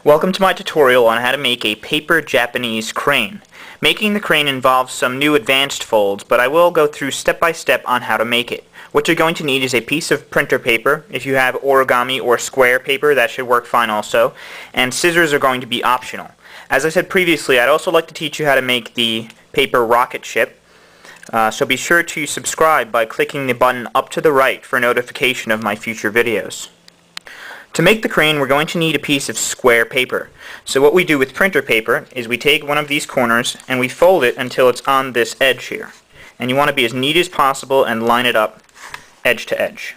Welcome to my tutorial on how to make a paper Japanese crane. Making the crane involves some new advanced folds, but I will go through step by step on how to make it. What you're going to need is a piece of printer paper. If you have origami or square paper, that should work fine also. And scissors are going to be optional. As I said previously, I'd also like to teach you how to make the paper rocket ship. So be sure to subscribe by clicking the button up to the right for notification of my future videos. To make the crane, we're going to need a piece of square paper. So what we do with printer paper is we take one of these corners and we fold it until it's on this edge here. And you want to be as neat as possible and line it up edge to edge.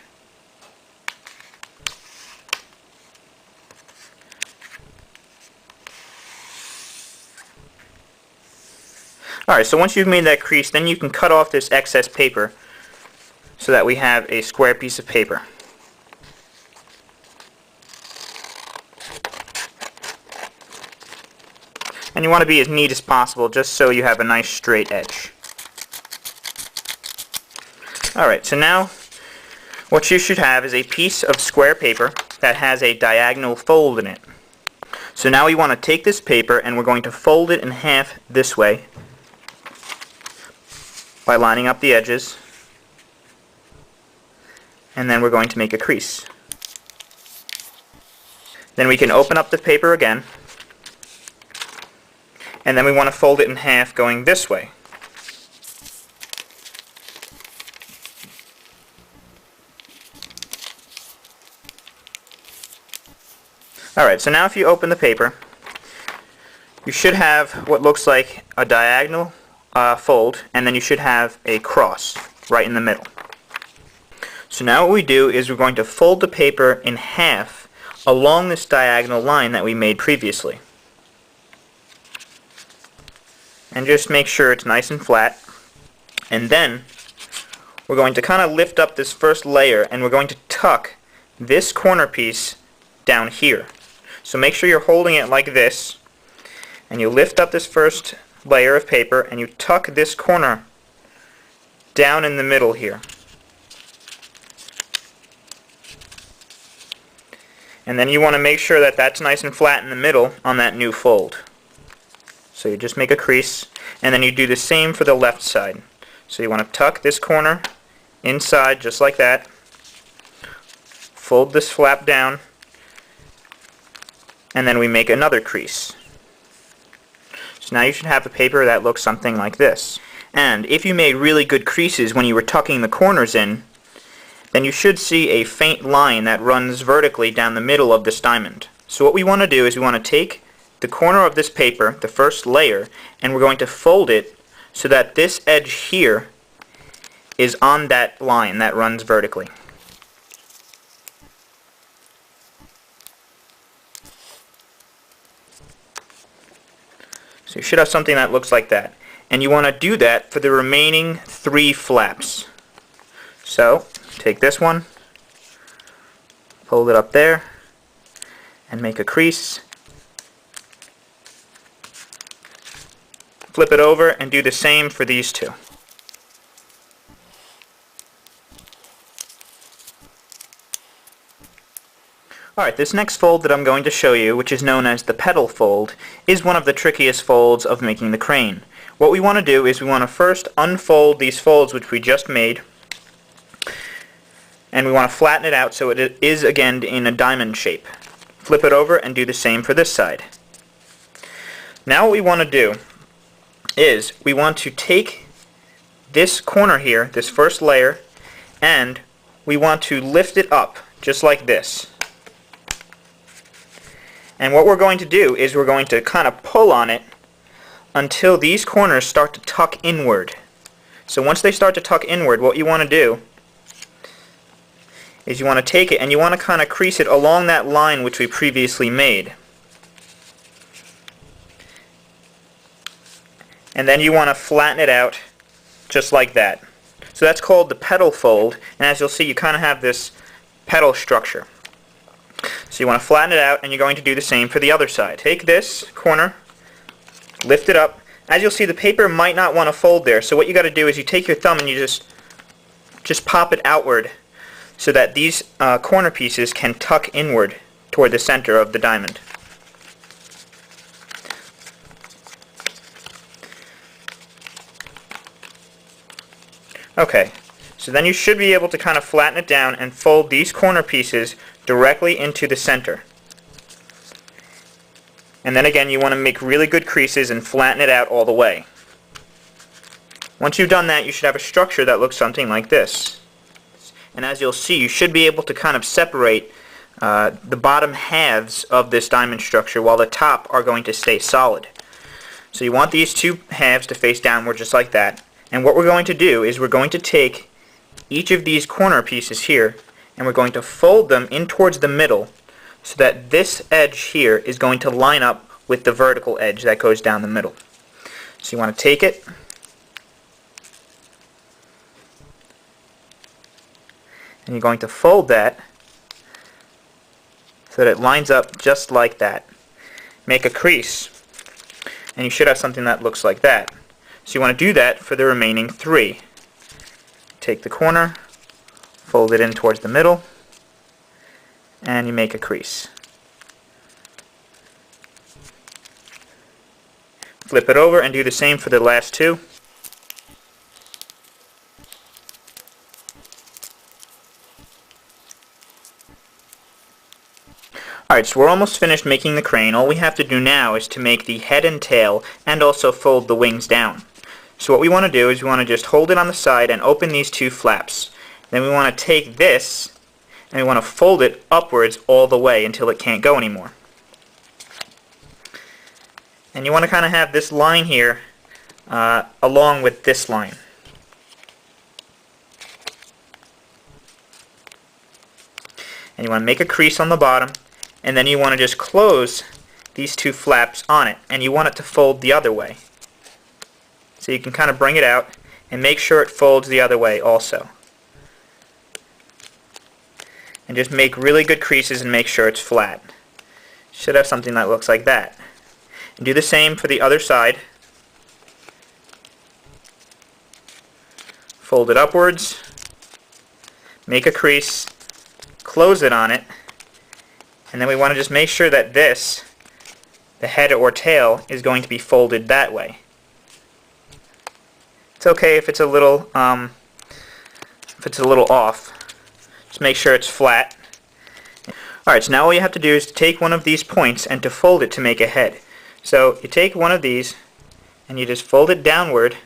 Alright, so once you've made that crease, then you can cut off this excess paper so that we have a square piece of paper. And you want to be as neat as possible just so you have a nice straight edge. Alright, so now what you should have is a piece of square paper that has a diagonal fold in it. So now we want to take this paper and we're going to fold it in half this way by lining up the edges, and then we're going to make a crease. Then we can open up the paper again, and then we want to fold it in half going this way. Alright, so now if you open the paper, you should have what looks like a diagonal fold, and then you should have a cross right in the middle. So now what we do is we're going to fold the paper in half along this diagonal line that we made previously. And just make sure it's nice and flat. And then we're going to kind of lift up this first layer and we're going to tuck this corner piece down here. So make sure you're holding it like this, and you lift up this first layer of paper and you tuck this corner down in the middle here. And then you want to make sure that that's nice and flat in the middle on that new fold. So you just make a crease, and then you do the same for the left side. So you want to tuck this corner inside just like that, fold this flap down, and then we make another crease. So now you should have a paper that looks something like this. And if you made really good creases when you were tucking the corners in, then you should see a faint line that runs vertically down the middle of this diamond. So what we want to do is we want to take the corner of this paper, the first layer, and we're going to fold it so that this edge here is on that line that runs vertically. So you should have something that looks like that. And you want to do that for the remaining 3 flaps. So take this one, fold it up there, and make a crease. Flip it over and do the same for these 2. Alright, this next fold that I'm going to show you, which is known as the petal fold, is one of the trickiest folds of making the crane. What we want to do is we want to first unfold these folds which we just made, and we want to flatten it out so it is again in a diamond shape. Flip it over and do the same for this side. Now what we want to do is we want to take this corner here, this first layer, and we want to lift it up just like this. And what we're going to do is we're going to kind of pull on it until these corners start to tuck inward. So once they start to tuck inward, what you want to do is you want to take it and you want to kind of crease it along that line which we previously made. And then you want to flatten it out just like that. So that's called the petal fold, and as you'll see you kind of have this petal structure. So you want to flatten it out, and you're going to do the same for the other side. Take this corner, lift it up. As you'll see, the paper might not want to fold there, so what you got to do is you take your thumb and you just pop it outward so that these corner pieces can tuck inward toward the center of the diamond. Okay, so then you should be able to kind of flatten it down and fold these corner pieces directly into the center. And then again, you want to make really good creases and flatten it out all the way. Once you've done that, you should have a structure that looks something like this. And as you'll see, you should be able to kind of separate the bottom halves of this diamond structure while the top are going to stay solid. So you want these two halves to face downward just like that. And what we're going to do is we're going to take each of these corner pieces here and we're going to fold them in towards the middle so that this edge here is going to line up with the vertical edge that goes down the middle. So you want to take it and you're going to fold that so that it lines up just like that. Make a crease and you should have something that looks like that. So you want to do that for the remaining three. Take the corner, fold it in towards the middle, and you make a crease. Flip it over and do the same for the last two. Alright, so we're almost finished making the crane. All we have to do now is to make the head and tail and also fold the wings down. So what we want to do is we want to just hold it on the side and open these two flaps. Then we want to take this and we want to fold it upwards all the way until it can't go anymore. And you want to kind of have this line here along with this line. And you want to make a crease on the bottom and then you want to just close these two flaps on it and you want it to fold the other way. So you can kind of bring it out and make sure it folds the other way also. And just make really good creases and make sure it's flat. Should have something that looks like that. And do the same for the other side. Fold it upwards, make a crease, close it on it, and then we want to just make sure that this, the head or tail, is going to be folded that way. It's okay if it's a little off. Just make sure it's flat. Alright, so now all you have to do is to take one of these points and to fold it to make a head. So you take one of these and you just fold it downward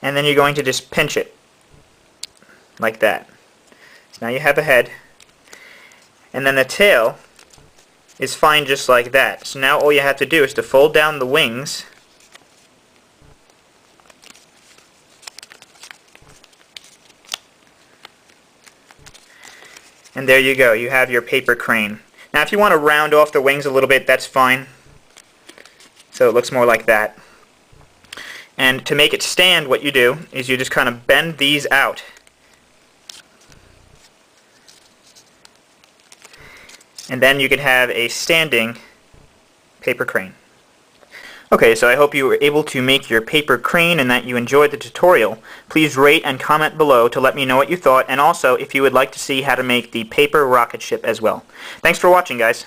and then you're going to just pinch it like that. So now you have a head. And then the tail is fine just like that. So now all you have to do is to fold down the wings and there you go. You have your paper crane. Now if you want to round off the wings a little bit, that's fine. So it looks more like that. And to make it stand, what you do is you just kind of bend these out. And then you could have a standing paper crane. Okay, so I hope you were able to make your paper crane and that you enjoyed the tutorial. Please rate and comment below to let me know what you thought, and also if you would like to see how to make the paper rocket ship as well. Thanks for watching, guys.